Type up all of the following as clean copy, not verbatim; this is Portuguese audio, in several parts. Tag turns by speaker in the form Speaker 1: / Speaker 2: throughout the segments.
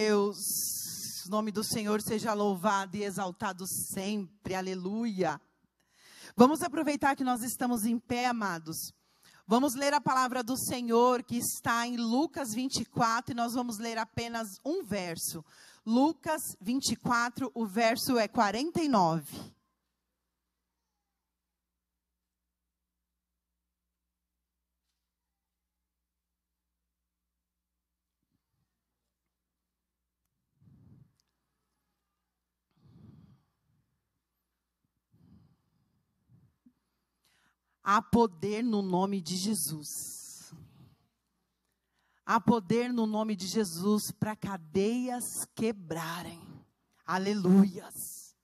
Speaker 1: Deus, o nome do Senhor seja louvado e exaltado sempre, aleluia. Vamos aproveitar que nós estamos em pé, amados. Vamos ler a palavra do Senhor que está em Lucas 24 e nós vamos ler apenas um verso. Lucas 24, o verso é 49. Há poder no nome de Jesus. Há poder no nome de Jesus para cadeias quebrarem. Aleluias.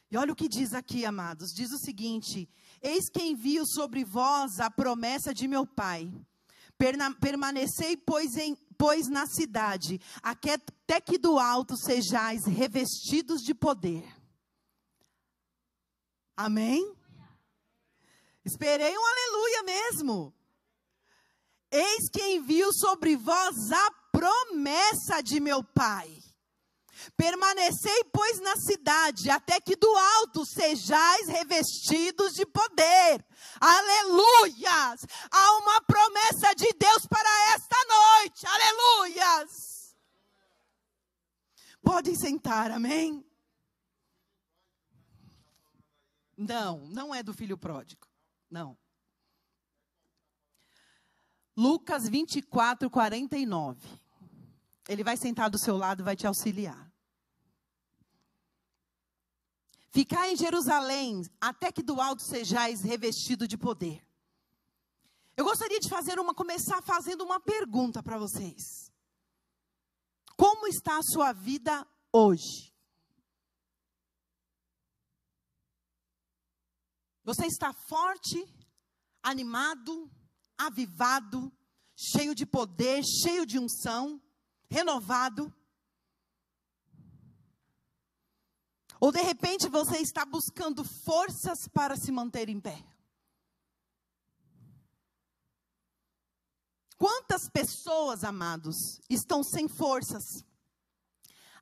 Speaker 1: E olha o que diz aqui, amados. Diz o seguinte: eis que envio sobre vós a promessa de meu Pai. Permanecei, pois na cidade, até que do alto sejais revestidos de poder. Amém? Esperei um aleluia mesmo. Eis que envio sobre vós a promessa de meu Pai. Permanecei, pois, na cidade, até que do alto sejais revestidos de poder. Aleluias! Há uma promessa de Deus para esta noite. Aleluias! Podem sentar, amém? Não é do filho pródigo. Não. Lucas 24, 49. Ele vai sentar do seu lado e vai te auxiliar. Ficai em Jerusalém, até que do alto sejais revestido de poder. Eu gostaria de começar fazendo uma pergunta para vocês. Como está a sua vida hoje? Você está forte, animado, avivado, cheio de poder, cheio de unção, renovado? Ou de repente você está buscando forças para se manter em pé? Quantas pessoas, amados, estão sem forças,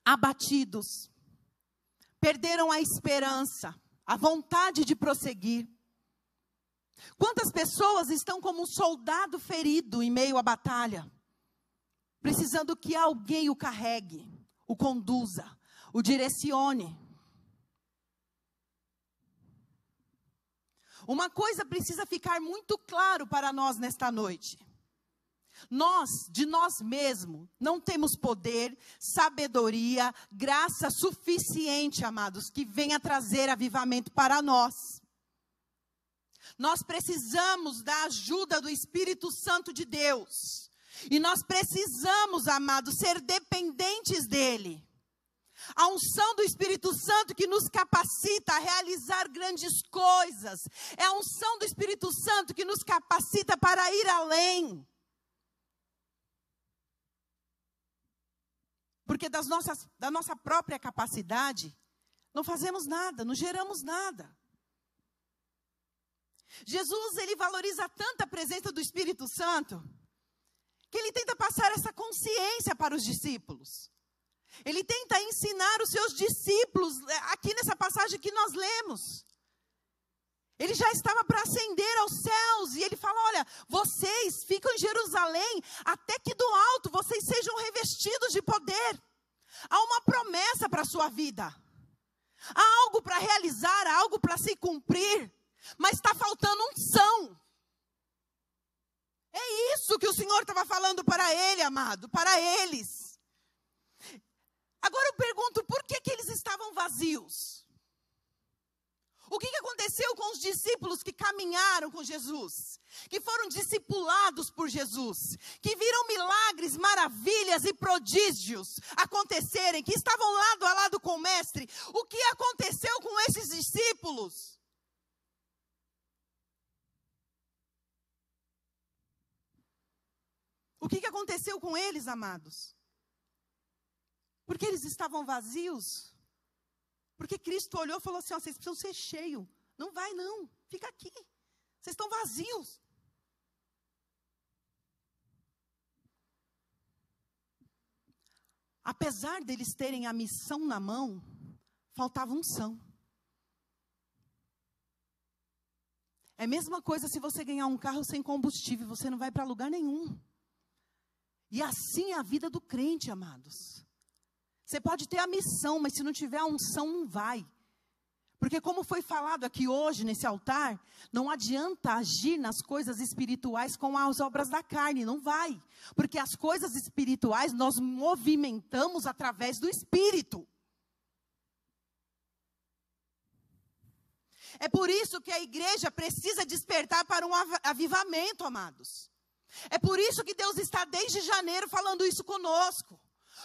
Speaker 1: abatidos, perderam a esperança, a vontade de prosseguir? Quantas pessoas estão como um soldado ferido em meio à batalha, precisando que alguém o carregue, o conduza, o direcione? Uma coisa precisa ficar muito claro para nós nesta noite. Nós, de nós mesmos, não temos poder, sabedoria, graça suficiente, amados, que venha trazer avivamento para nós. Nós precisamos da ajuda do Espírito Santo de Deus. E nós precisamos, amados, ser dependentes dEle. A unção do Espírito Santo que nos capacita a realizar grandes coisas. É a unção do Espírito Santo que nos capacita para ir além. Porque da nossa própria capacidade, não fazemos nada, não geramos nada. Jesus, ele valoriza tanto a presença do Espírito Santo, que ele tenta passar essa consciência para os discípulos. Ele tenta ensinar os seus discípulos, aqui nessa passagem que nós lemos. Ele já estava para ascender aos céus, e ele fala: olha, vocês ficam em Jerusalém, até que do alto vocês sejam revestidos de poder. Há uma promessa para a sua vida. Há algo para realizar, há algo para se cumprir, mas está faltando unção. É isso que o Senhor estava falando para ele, amado, para eles. Agora eu pergunto, por que eles estavam vazios? O que aconteceu com os discípulos que caminharam com Jesus? Que foram discipulados por Jesus? Que viram milagres, maravilhas e prodígios acontecerem? Que estavam lado a lado com o Mestre? O que aconteceu com esses discípulos? O que aconteceu com eles, amados? Porque eles estavam vazios? Porque Cristo olhou e falou assim: ó, vocês precisam ser cheios. Não vai não, fica aqui. Vocês estão vazios. apesar deles terem a missão na mão, faltava unção. É a mesma coisa se você ganhar um carro sem combustível, você não vai para lugar nenhum. E assim é a vida do crente, amados. Você pode ter a missão, mas se não tiver a unção, não vai. Porque como foi falado aqui hoje, nesse altar, não adianta agir nas coisas espirituais com as obras da carne, não vai. Porque as coisas espirituais nós movimentamos através do Espírito. É por isso que a igreja precisa despertar para um avivamento, amados. É por isso que Deus está desde janeiro falando isso conosco.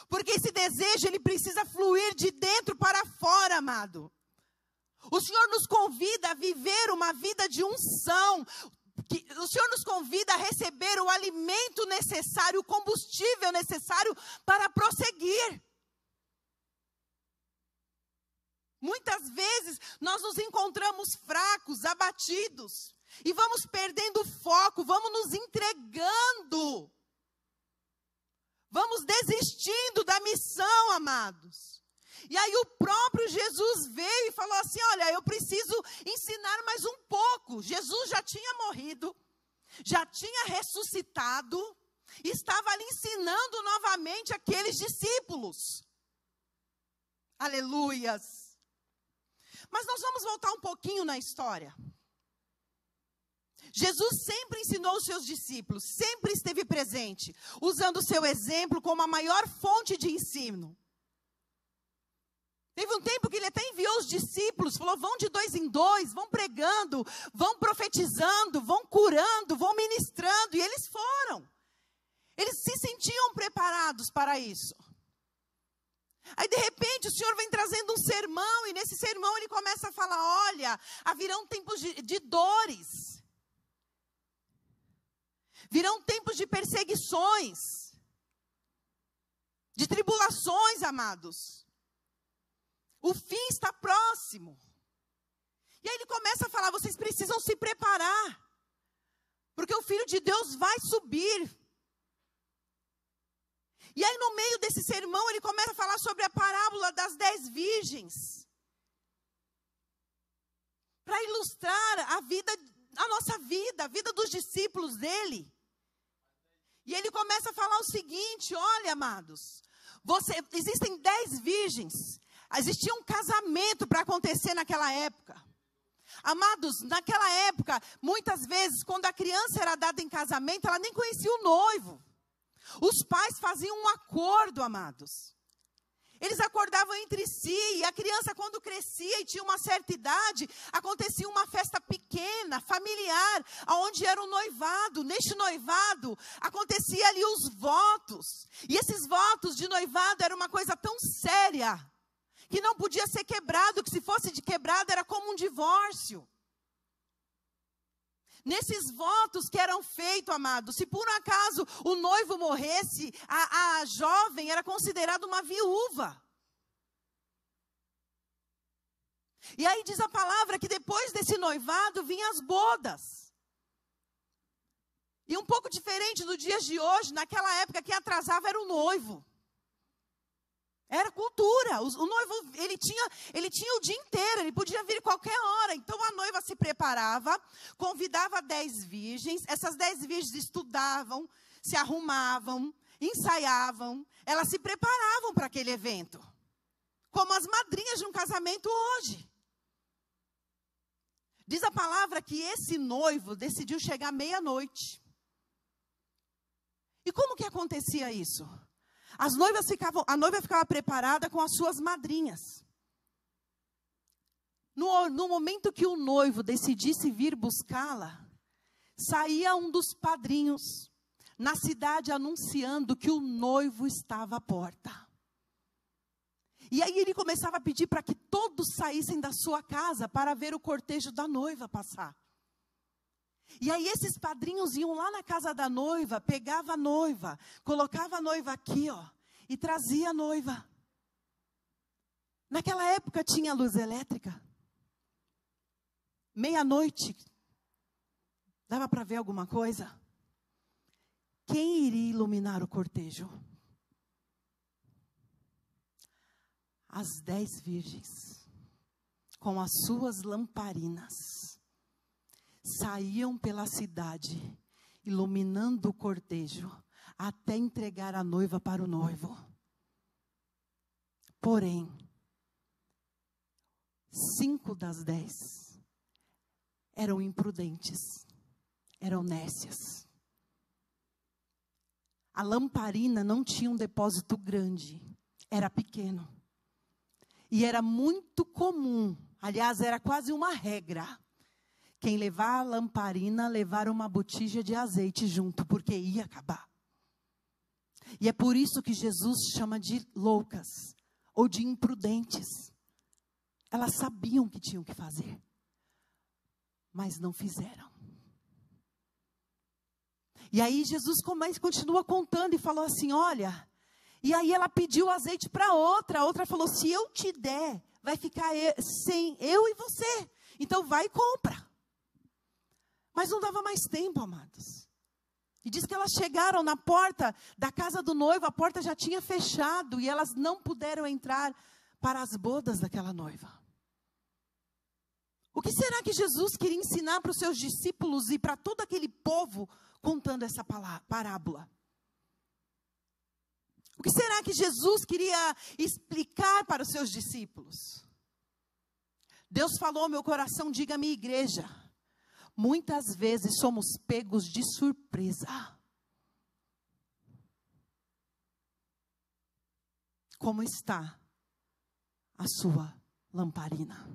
Speaker 1: Porque esse desejo, ele precisa fluir de dentro para fora, amado. O Senhor nos convida a viver uma vida de unção. O Senhor nos convida a receber o alimento necessário, o combustível necessário para prosseguir. Muitas vezes nós nos encontramos fracos, abatidos, e vamos perdendo o foco, vamos nos entregando. Vamos desistindo da missão, amados. E aí o próprio Jesus veio e falou assim, olha, eu preciso ensinar mais um pouco. Jesus já tinha morrido, já tinha ressuscitado, e estava ali ensinando novamente aqueles discípulos. Aleluias. Mas nós vamos voltar um pouquinho na história. Jesus sempre ensinou os seus discípulos, sempre esteve presente, usando o seu exemplo como a maior fonte de ensino. Teve um tempo que ele até enviou os discípulos, falou, vão de 2 em 2, vão pregando, vão profetizando, vão curando, vão ministrando, e eles foram. Eles se sentiam preparados para isso. Aí, de repente, o Senhor vem trazendo um sermão, e nesse sermão ele começa a falar, olha, haverão tempos de dores. Virão tempos de perseguições, de tribulações, amados. O fim está próximo. E aí ele começa a falar, vocês precisam se preparar, porque o Filho de Deus vai subir. E aí no meio desse sermão ele começa a falar sobre a parábola das 10 virgens. Para ilustrar a nossa vida, a vida dos discípulos dele. E ele começa a falar o seguinte, olha, amados, existem 10 virgens, existia um casamento para acontecer naquela época. Amados, naquela época, muitas vezes, quando a criança era dada em casamento, ela nem conhecia o noivo. Os pais faziam um acordo, amados. Eles acordavam entre si, e a criança, quando crescia e tinha uma certa idade, acontecia uma festa pequena, familiar, onde era o noivado. Neste noivado, acontecia ali os votos. E esses votos de noivado era uma coisa tão séria, que não podia ser quebrado, que se fosse quebrado era como um divórcio. Nesses votos que eram feitos, amados, se por um acaso o noivo morresse, a jovem era considerada uma viúva. E aí diz a palavra que depois desse noivado vinham as bodas. E um pouco diferente dos dias de hoje, naquela época quem atrasava era o noivo. Era cultura. O noivo, ele tinha o dia inteiro, ele podia vir qualquer hora. Então a noiva se preparava, convidava 10 virgens. Essas 10 virgens estudavam, se arrumavam, ensaiavam. Elas se preparavam para aquele evento. Como as madrinhas de um casamento hoje. Diz a palavra que esse noivo decidiu chegar meia-noite. E como que acontecia isso? A noiva ficava preparada com as suas madrinhas. No momento que o noivo decidisse vir buscá-la, saía um dos padrinhos na cidade anunciando que o noivo estava à porta. E aí ele começava a pedir para que todos saíssem da sua casa para ver o cortejo da noiva passar. E aí esses padrinhos iam lá na casa da noiva, pegava a noiva, colocava a noiva aqui, ó, e trazia a noiva. Naquela época tinha luz elétrica. Meia-noite, dava para ver alguma coisa? Quem iria iluminar o cortejo? as 10 virgens, com as suas lamparinas, saíam pela cidade, iluminando o cortejo, até entregar a noiva para o noivo. Porém, 5 das 10 eram imprudentes, eram nécias. A lamparina não tinha um depósito grande, era pequeno. E era muito comum, aliás, era quase uma regra, quem levar a lamparina, levar uma botija de azeite junto, porque ia acabar. E é por isso que Jesus chama de loucas, ou de imprudentes. Elas sabiam o que tinham que fazer, mas não fizeram. E aí Jesus continua contando e falou assim, olha, e aí ela pediu azeite para outra, a outra falou, se eu te der, vai ficar sem eu e você, então vai e compra. Mas não dava mais tempo, amados. E diz que elas chegaram na porta da casa do noivo, a porta já tinha fechado, e elas não puderam entrar para as bodas daquela noiva. O que será que Jesus queria ensinar para os seus discípulos e para todo aquele povo contando essa parábola? O que será que Jesus queria explicar para os seus discípulos? Deus falou ao meu coração, diga à minha igreja, muitas vezes somos pegos de surpresa. Como está a sua lamparina?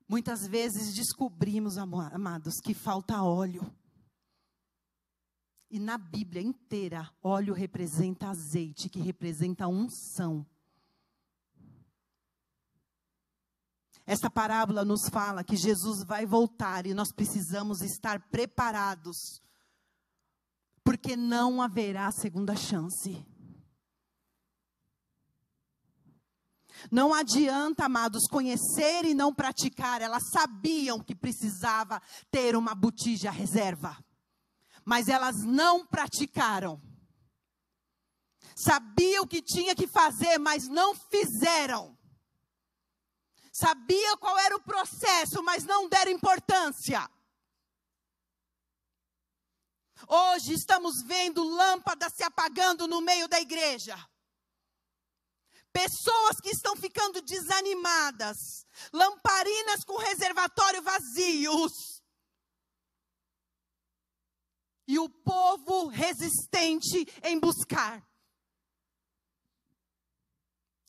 Speaker 1: Muitas vezes descobrimos, amados, que falta óleo. E na Bíblia inteira, óleo representa azeite, que representa unção. Esta parábola nos fala que Jesus vai voltar e nós precisamos estar preparados, porque não haverá segunda chance. Não adianta, amados, conhecer e não praticar. Elas sabiam que precisava ter uma botija reserva, mas elas não praticaram. Sabiam o que tinha que fazer, mas não fizeram. Sabia qual era o processo, mas não deram importância. Hoje estamos vendo lâmpadas se apagando no meio da igreja. Pessoas que estão ficando desanimadas. Lamparinas com reservatório vazios. E o povo resistente em buscar.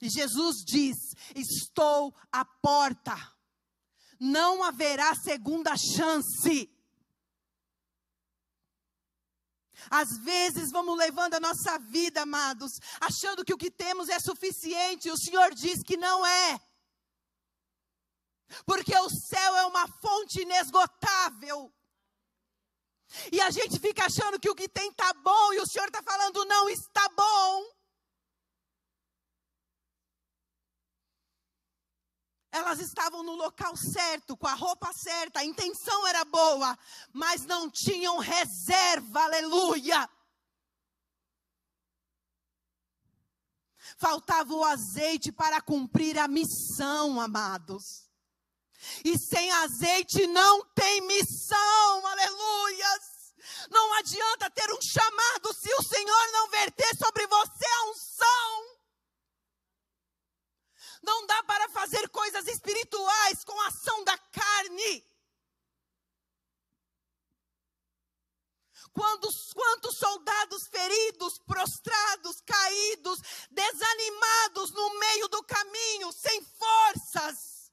Speaker 1: E Jesus diz, estou à porta. Não haverá segunda chance. Às vezes vamos levando a nossa vida, amados, achando que o que temos é suficiente. O Senhor diz que não é. Porque o céu é uma fonte inesgotável. E a gente fica achando que o que tem está bom, e o Senhor está falando, não está bom. Elas estavam no local certo, com a roupa certa, a intenção era boa, mas não tinham reserva, aleluia. Faltava o azeite para cumprir a missão, amados. E sem azeite não tem missão, aleluias. Não adianta ter um chamado se o Senhor não verter sobre você a unção. Não dá para fazer coisas espirituais com a ação da carne. Quantos soldados feridos, prostrados, caídos, desanimados no meio do caminho, sem forças,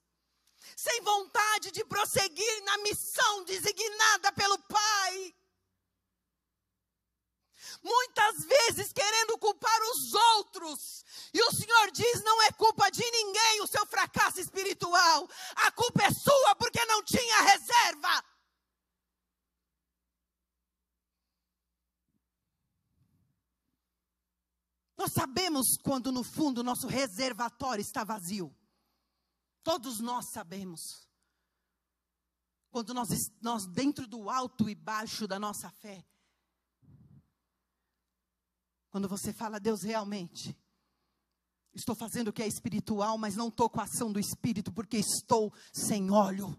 Speaker 1: sem vontade de prosseguir na missão designada pelo Pai. Muitas vezes querendo culpar os outros. E o Senhor diz, não é culpa de ninguém o seu fracasso espiritual. A culpa é sua porque não tinha reserva. Nós sabemos quando no fundo o nosso reservatório está vazio. Todos nós sabemos. Quando nós dentro do alto e baixo da nossa fé, Quando você fala, Deus, realmente, estou fazendo o que é espiritual, mas não estou com a ação do Espírito, porque estou sem óleo.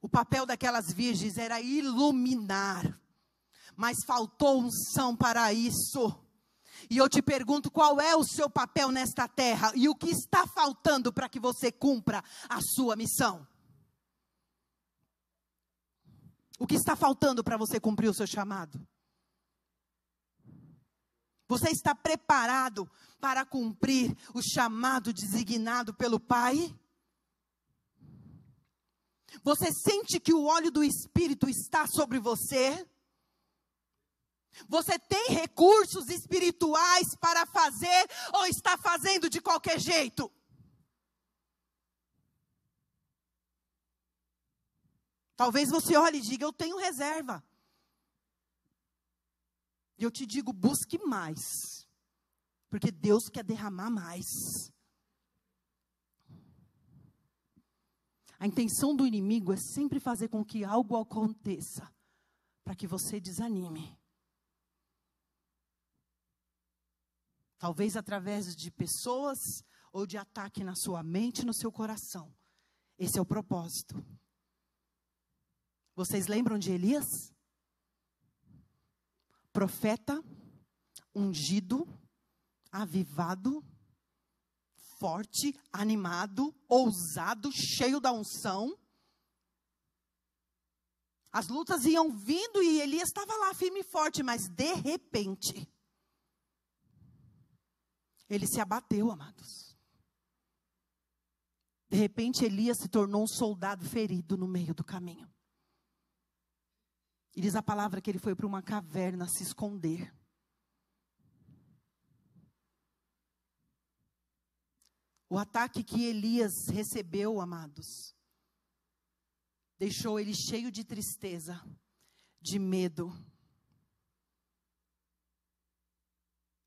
Speaker 1: O papel daquelas virgens era iluminar, mas faltou unção para isso. E eu te pergunto, qual é o seu papel nesta terra? E o que está faltando para que você cumpra a sua missão? O que está faltando para você cumprir o seu chamado? Você está preparado para cumprir o chamado designado pelo Pai? Você sente que o óleo do Espírito está sobre você? Você tem recursos espirituais para fazer ou está fazendo de qualquer jeito? Talvez você olhe e diga, eu tenho reserva. E eu te digo, busque mais. Porque Deus quer derramar mais. A intenção do inimigo é sempre fazer com que algo aconteça, para que você desanime. Talvez através de pessoas ou de ataque na sua mente e no seu coração. Esse é o propósito. Vocês lembram de Elias? Profeta, ungido, avivado, forte, animado, ousado, cheio da unção. As lutas iam vindo e Elias estava lá firme e forte, mas de repente, ele se abateu, amados. De repente, Elias se tornou um soldado ferido no meio do caminho. E diz a palavra que ele foi para uma caverna se esconder. O ataque que Elias recebeu, amados, deixou ele cheio de tristeza, de medo.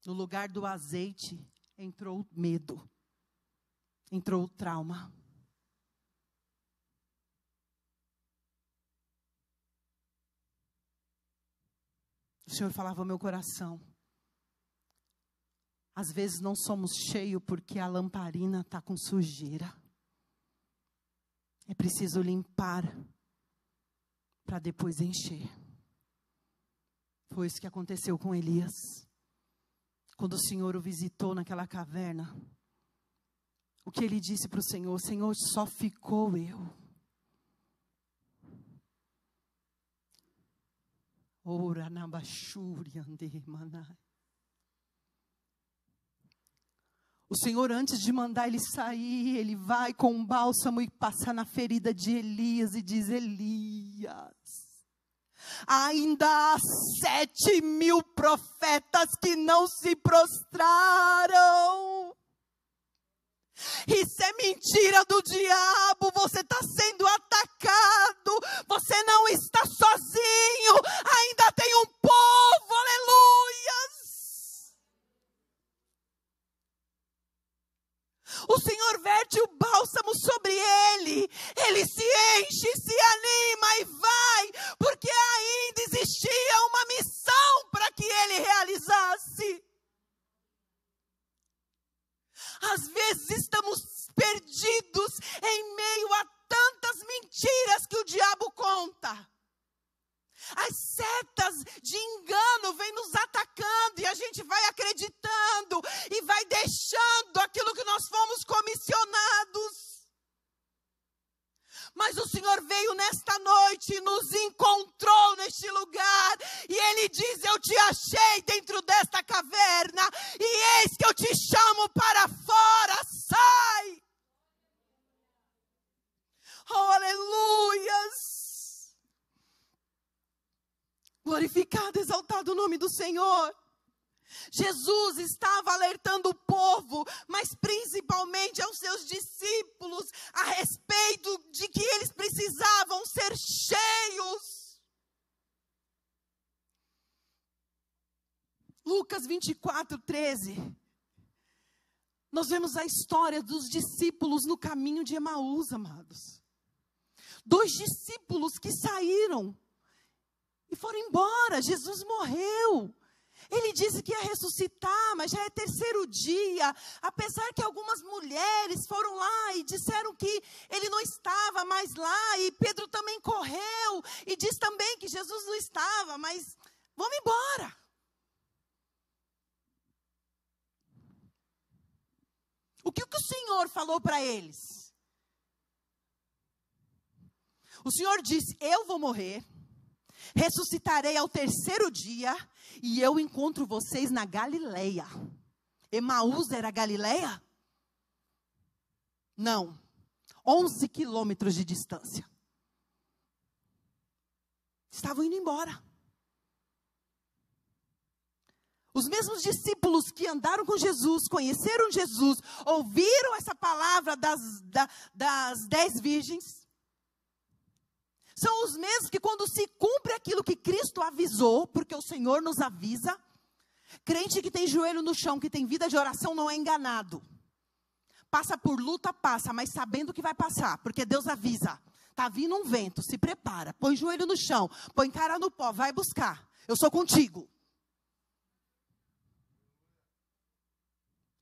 Speaker 1: No lugar do azeite, entrou o medo, entrou o trauma. O Senhor falava ao meu coração. Às vezes não somos cheios porque a lamparina está com sujeira. É preciso limpar para depois encher. Foi isso que aconteceu com Elias. Quando o Senhor o visitou naquela caverna, o que ele disse para o Senhor? Senhor, só ficou eu. O Senhor, antes de mandar ele sair, ele vai com um bálsamo e passa na ferida de Elias e diz, Elias, ainda há 7.000 profetas que não se prostraram. Isso é mentira do diabo, você está sendo atacado, você não está sozinho, ainda tem um povo, aleluias. O Senhor verte o bálsamo sobre ele se enche, se anima e vai, porque ainda existia uma missão para que ele realizasse. Às vezes estamos perdidos em meio a tantas mentiras que o diabo conta. As setas de engano vêm nos atacando e a gente vai acreditando e vai deixando aquilo que nós fomos comissionados. Mas o Senhor veio nesta noite e nos encontrou neste lugar. E Ele diz, eu te achei dentro desta caverna. E eis que eu te chamo para fora, sai. Oh, aleluias. Glorificado, exaltado o nome do Senhor. Jesus estava alertando o povo, mas principalmente aos seus discípulos, a respeito de que eles precisavam ser cheios. Lucas 24:13. Nós vemos a história dos discípulos no caminho de Emaús, amados. 2 discípulos que saíram E foram embora. Jesus morreu. Ele disse que ia ressuscitar, mas já é terceiro dia. Apesar que algumas mulheres foram lá e disseram que ele não estava mais lá. E Pedro também correu e diz também que Jesus não estava, mas vamos embora. O que o Senhor falou para eles? O Senhor disse: eu vou morrer, ressuscitarei ao terceiro dia e eu encontro vocês na Galileia. Emaús era Galileia? Não. 11 quilômetros de distância. Estavam indo embora. Os mesmos discípulos que andaram com Jesus, conheceram Jesus, ouviram essa palavra das 10 virgens, são os mesmos que quando se cumpre aquilo que Cristo avisou, porque o Senhor nos avisa, crente que tem joelho no chão, que tem vida de oração, não é enganado. Passa por luta, passa, mas sabendo que vai passar, porque Deus avisa. Está vindo um vento, se prepara, põe joelho no chão, põe cara no pó, vai buscar. Eu sou contigo.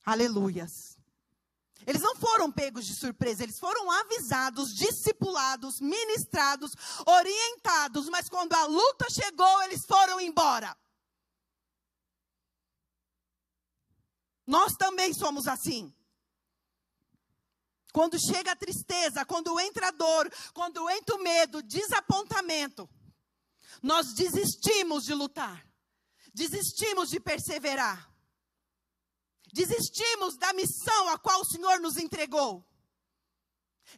Speaker 1: Aleluias. Eles não foram pegos de surpresa, eles foram avisados, discipulados, ministrados, orientados, mas quando a luta chegou, eles foram embora. Nós também somos assim. Quando chega a tristeza, quando entra a dor, quando entra o medo, desapontamento, nós desistimos de lutar, desistimos de perseverar. Desistimos da missão a qual o Senhor nos entregou.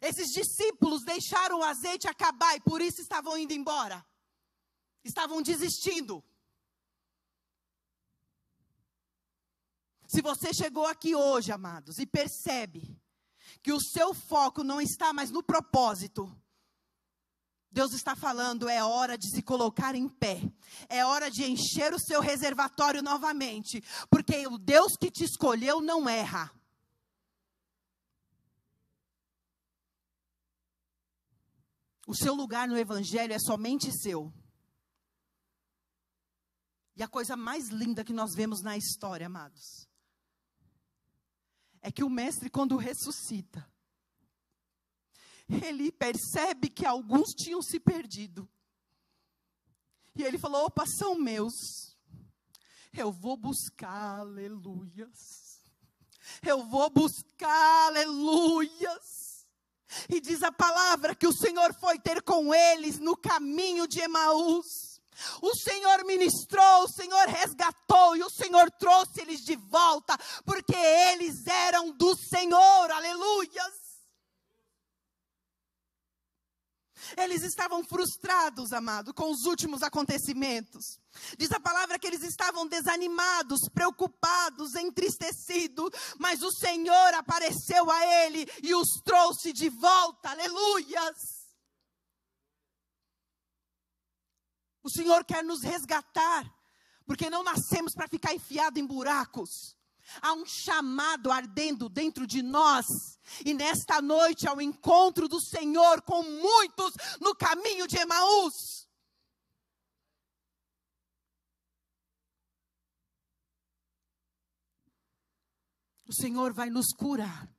Speaker 1: Esses discípulos deixaram o azeite acabar e por isso estavam indo embora. Estavam desistindo. Se você chegou aqui hoje, amados, e percebe que o seu foco não está mais no propósito, Deus está falando, é hora de se colocar em pé. É hora de encher o seu reservatório novamente. Porque o Deus que te escolheu não erra. O seu lugar no Evangelho é somente seu. E a coisa mais linda que nós vemos na história, amados, é que o Mestre, quando ressuscita, ele percebe que alguns tinham se perdido. E ele falou: opa, são meus. Eu vou buscar, aleluias. Eu vou buscar, aleluias. E diz a palavra que o Senhor foi ter com eles no caminho de Emaús. O Senhor ministrou, o Senhor resgatou e o Senhor trouxe eles de volta, porque eles eram do Senhor, aleluias. Eles estavam frustrados, amado, com os últimos acontecimentos. Diz a palavra que eles estavam desanimados, preocupados, entristecidos. Mas o Senhor apareceu a ele e os trouxe de volta. Aleluias! O Senhor quer nos resgatar, porque não nascemos para ficar enfiado em buracos. Há um chamado ardendo dentro de nós. E nesta noite, ao encontro do Senhor com muitos no caminho de Emaús. O Senhor vai nos curar.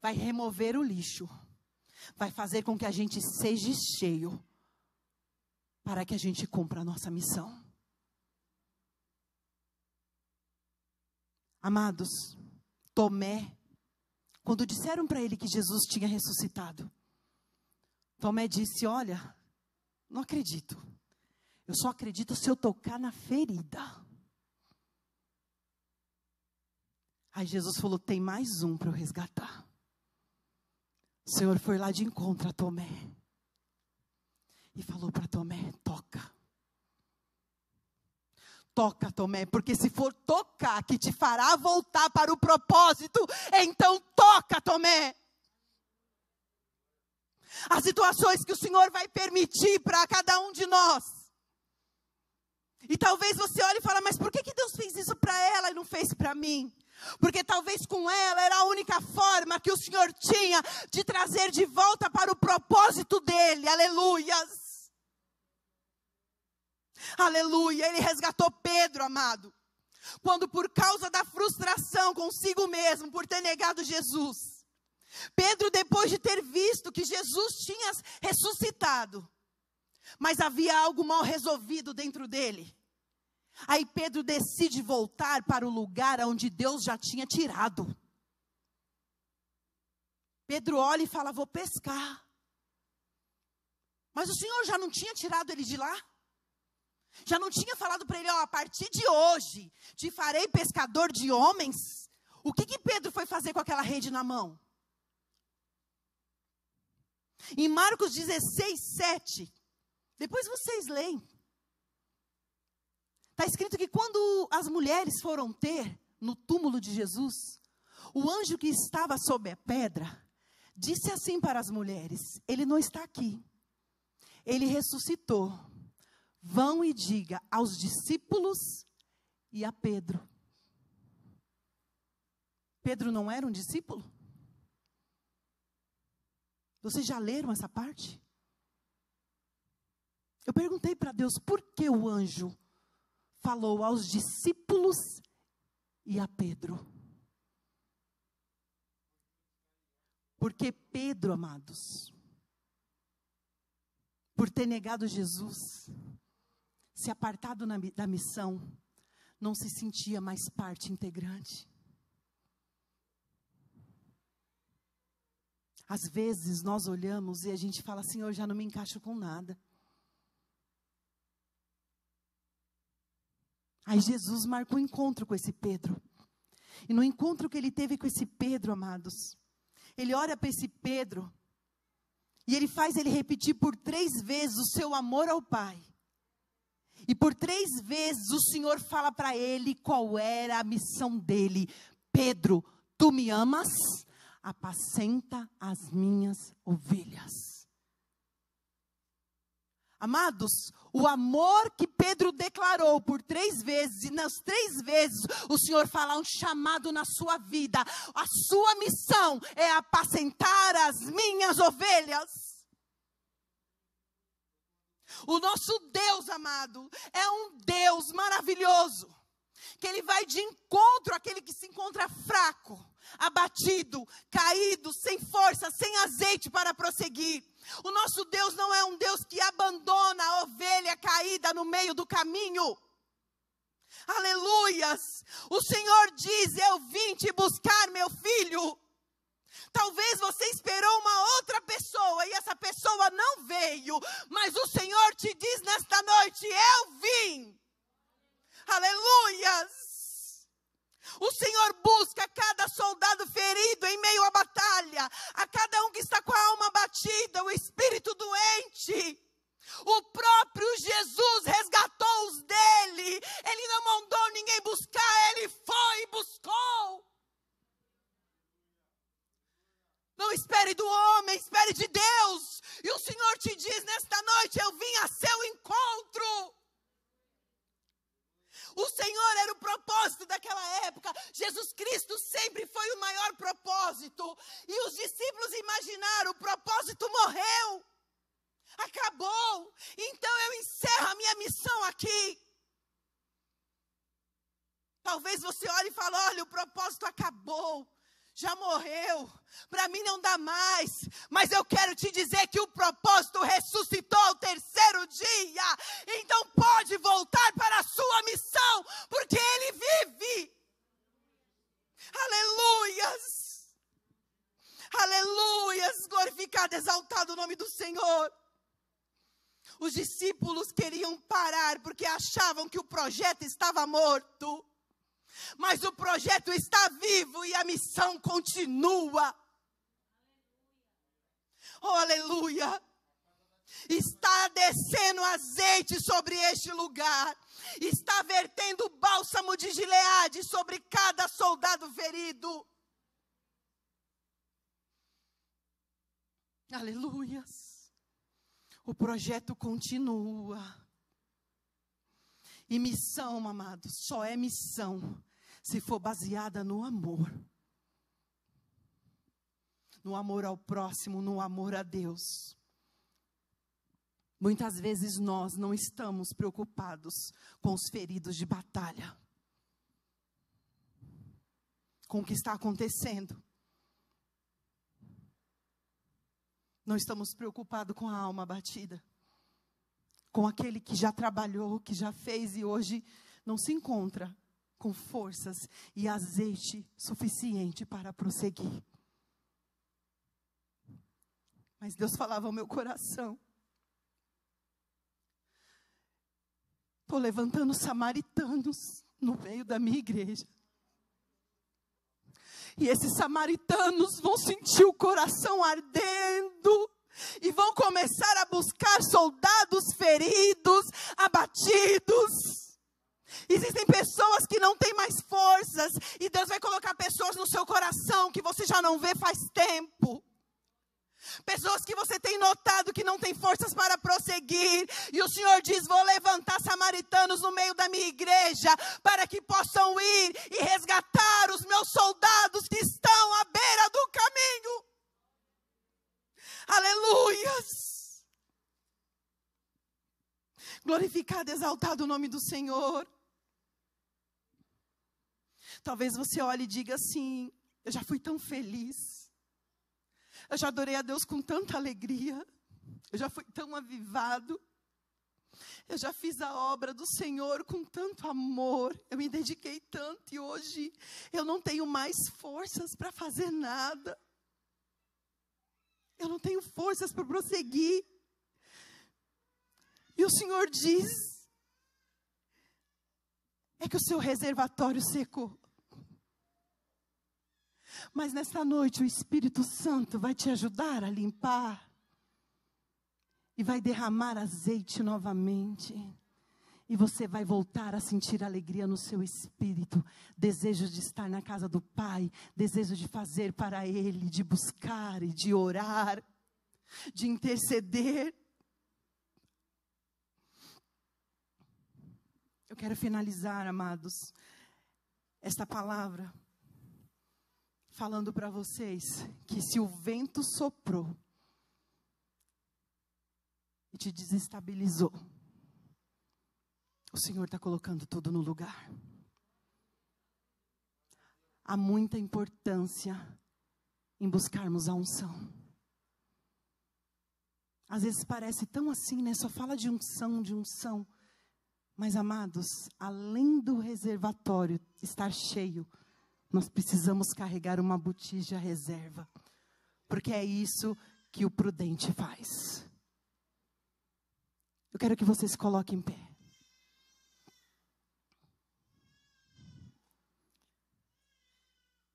Speaker 1: Vai remover o lixo. Vai fazer com que a gente seja cheio. Para que a gente cumpra a nossa missão. Amados, Tomé, quando disseram para ele que Jesus tinha ressuscitado, Tomé disse: olha, não acredito. Eu só acredito se eu tocar na ferida. Aí Jesus falou: tem mais um para eu resgatar. O Senhor foi lá de encontro a Tomé. E falou para Tomé: toca. Toca, Tomé, porque se for tocar que te fará voltar para o propósito, então toca, Tomé. As situações que o Senhor vai permitir para cada um de nós. E talvez você olhe e fale: mas por que Deus fez isso para ela e não fez para mim? Porque talvez com ela era a única forma que o Senhor tinha de trazer de volta para o propósito dele. Aleluias. Aleluia, ele resgatou Pedro, amado. Quando por causa da frustração consigo mesmo, por ter negado Jesus, Pedro, depois de ter visto que Jesus tinha ressuscitado, mas havia algo mal resolvido dentro dele, aí Pedro decide voltar para o lugar onde Deus já tinha tirado. Pedro olha e fala: vou pescar. Mas o Senhor já não tinha tirado ele de lá? Já não tinha falado para ele: ó, a partir de hoje, te farei pescador de homens? O que Pedro foi fazer com aquela rede na mão? Em Marcos 16, 7, depois vocês leem. Está escrito que quando as mulheres foram ter no túmulo de Jesus, o anjo que estava sob a pedra disse assim para as mulheres: ele não está aqui, ele ressuscitou. Vão e diga aos discípulos e a Pedro. Pedro não era um discípulo? Vocês já leram essa parte? Eu perguntei para Deus por que o anjo falou aos discípulos e a Pedro. Porque Pedro, amados, por ter negado Jesus, se apartado da missão, não se sentia mais parte integrante. Às vezes nós olhamos e a gente fala: Senhor, já não me encaixo com nada. Aí Jesus marcou um encontro com esse Pedro. E no encontro que ele teve com esse Pedro, amados, ele olha para esse Pedro e ele faz ele repetir por 3 vezes o seu amor ao Pai. E por 3 vezes o Senhor fala para ele qual era a missão dele: Pedro, tu me amas? Apacenta as minhas ovelhas. Amados, o amor que Pedro declarou por 3 vezes, e nas 3 vezes o Senhor fala um chamado na sua vida. A sua missão é apacentar as minhas ovelhas. O nosso Deus, amado, é um Deus maravilhoso, que Ele vai de encontro àquele que se encontra fraco, abatido, caído, sem força, sem azeite para prosseguir. O nosso Deus não é um Deus que abandona a ovelha caída no meio do caminho. Aleluias! O Senhor diz: eu vim te buscar, meu filho. Talvez você esperou uma outra pessoa e essa pessoa não veio, mas o Senhor te diz nesta noite: eu vim. Aleluias! O Senhor busca cada soldado ferido em meio à batalha, a cada um que está com a alma abatida, o espírito doente. O próprio Jesus resgatou os dele. Ele não mandou ninguém buscar, ele foi e buscou. Não espere do homem, espere de Deus. E o Senhor te diz nesta noite: eu vim a seu encontro. O Senhor era o propósito daquela época. Jesus Cristo sempre foi o maior propósito. E os discípulos imaginaram: o propósito morreu. Acabou. Então eu encerro a minha missão aqui. Talvez você olhe e fale: olha, o propósito acabou. Já morreu, para mim não dá mais, mas eu quero te dizer que o propósito ressuscitou ao 3º dia, então pode voltar para a sua missão, porque Ele vive. Aleluias, aleluias, glorificado, exaltado o nome do Senhor. Os discípulos queriam parar, porque achavam que o projeto estava morto. Mas o projeto está vivo e a missão continua. Oh, aleluia. Está descendo azeite sobre este lugar. Está vertendo bálsamo de Gileade sobre cada soldado ferido. Aleluias. O projeto continua. E missão, amados, só é missão se for baseada no amor. No amor ao próximo, no amor a Deus. Muitas vezes nós não estamos preocupados com os feridos de batalha, com o que está acontecendo. Não estamos preocupados com a alma abatida, com aquele que já trabalhou, que já fez e hoje não se encontra com forças e azeite suficiente para prosseguir. Mas Deus falava ao meu coração: estou levantando samaritanos no meio da minha igreja. E esses samaritanos vão sentir o coração ardendo e vão começar a buscar soldados feridos, abatidos. Existem pessoas que não têm mais forças e Deus vai colocar pessoas no seu coração que você já não vê faz tempo. Pessoas que você tem notado que não tem forças para prosseguir. E o Senhor diz: vou levantar samaritanos no meio da minha igreja, para que possam ir e resgatar os meus soldados que estão à beira do caminho. Aleluias! Glorificado, exaltado o nome do Senhor. Talvez você olhe e diga assim: eu já fui tão feliz. Eu já adorei a Deus com tanta alegria. Eu já fui tão avivado. Eu já fiz a obra do Senhor com tanto amor. Eu me dediquei tanto e hoje eu não tenho mais forças para fazer nada. Eu não tenho forças para prosseguir. E o Senhor diz: é que o seu reservatório secou. Mas nesta noite o Espírito Santo vai te ajudar a limpar. E vai derramar azeite novamente. E você vai voltar a sentir alegria no seu espírito. Desejo de estar na casa do Pai. Desejo de fazer para Ele, de buscar e de orar. De interceder. Eu quero finalizar, amados, esta palavra falando para vocês que se o vento soprou e te desestabilizou, o Senhor está colocando tudo no lugar. Há muita importância em buscarmos a unção. Às vezes parece tão assim, né? Só fala de unção, de unção. Mas, amados, além do reservatório estar cheio, nós precisamos carregar uma botija reserva. Porque é isso que o prudente faz. Eu quero que você se coloque em pé.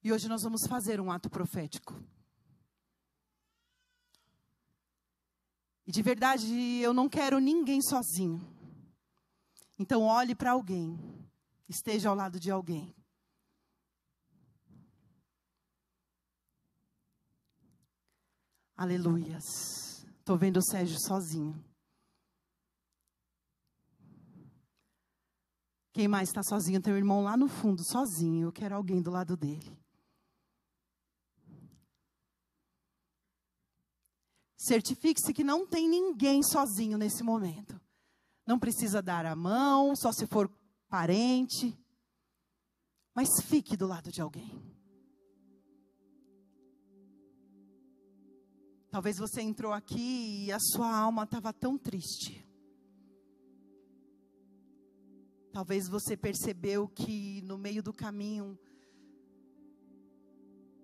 Speaker 1: E hoje nós vamos fazer um ato profético. E de verdade, eu não quero ninguém sozinho. Então olhe para alguém. Esteja ao lado de alguém. Aleluias. Estou vendo o Sérgio sozinho. Quem mais está sozinho? Tem um irmão lá no fundo, sozinho. Eu quero alguém do lado dele. Certifique-se que não tem ninguém sozinho nesse momento. Não precisa dar a mão, só se for parente. Mas fique do lado de alguém. Talvez você entrou aqui e a sua alma estava tão triste. Talvez você percebeu que no meio do caminho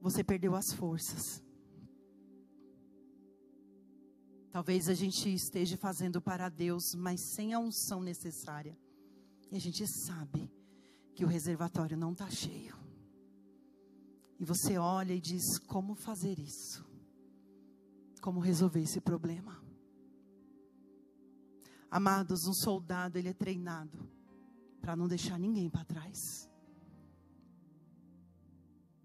Speaker 1: você perdeu as forças. Talvez a gente esteja fazendo para Deus, mas sem a unção necessária. E a gente sabe que o reservatório não está cheio. E você olha e diz: como fazer isso? Como resolver esse problema? Amados, um soldado, ele é treinado para não deixar ninguém para trás.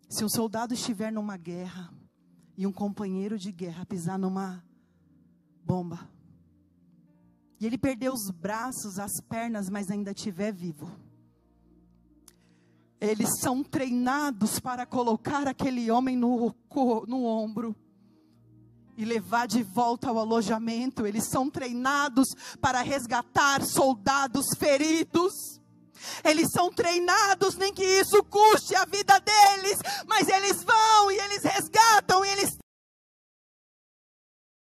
Speaker 1: Se um soldado estiver numa guerra e um companheiro de guerra pisar numa bomba, e ele perder os braços, as pernas, mas ainda estiver vivo, eles são treinados para colocar aquele homem no ombro e levar de volta ao alojamento. Eles são treinados para resgatar soldados feridos. Eles são treinados, nem que isso custe a vida deles, mas eles vão e eles resgatam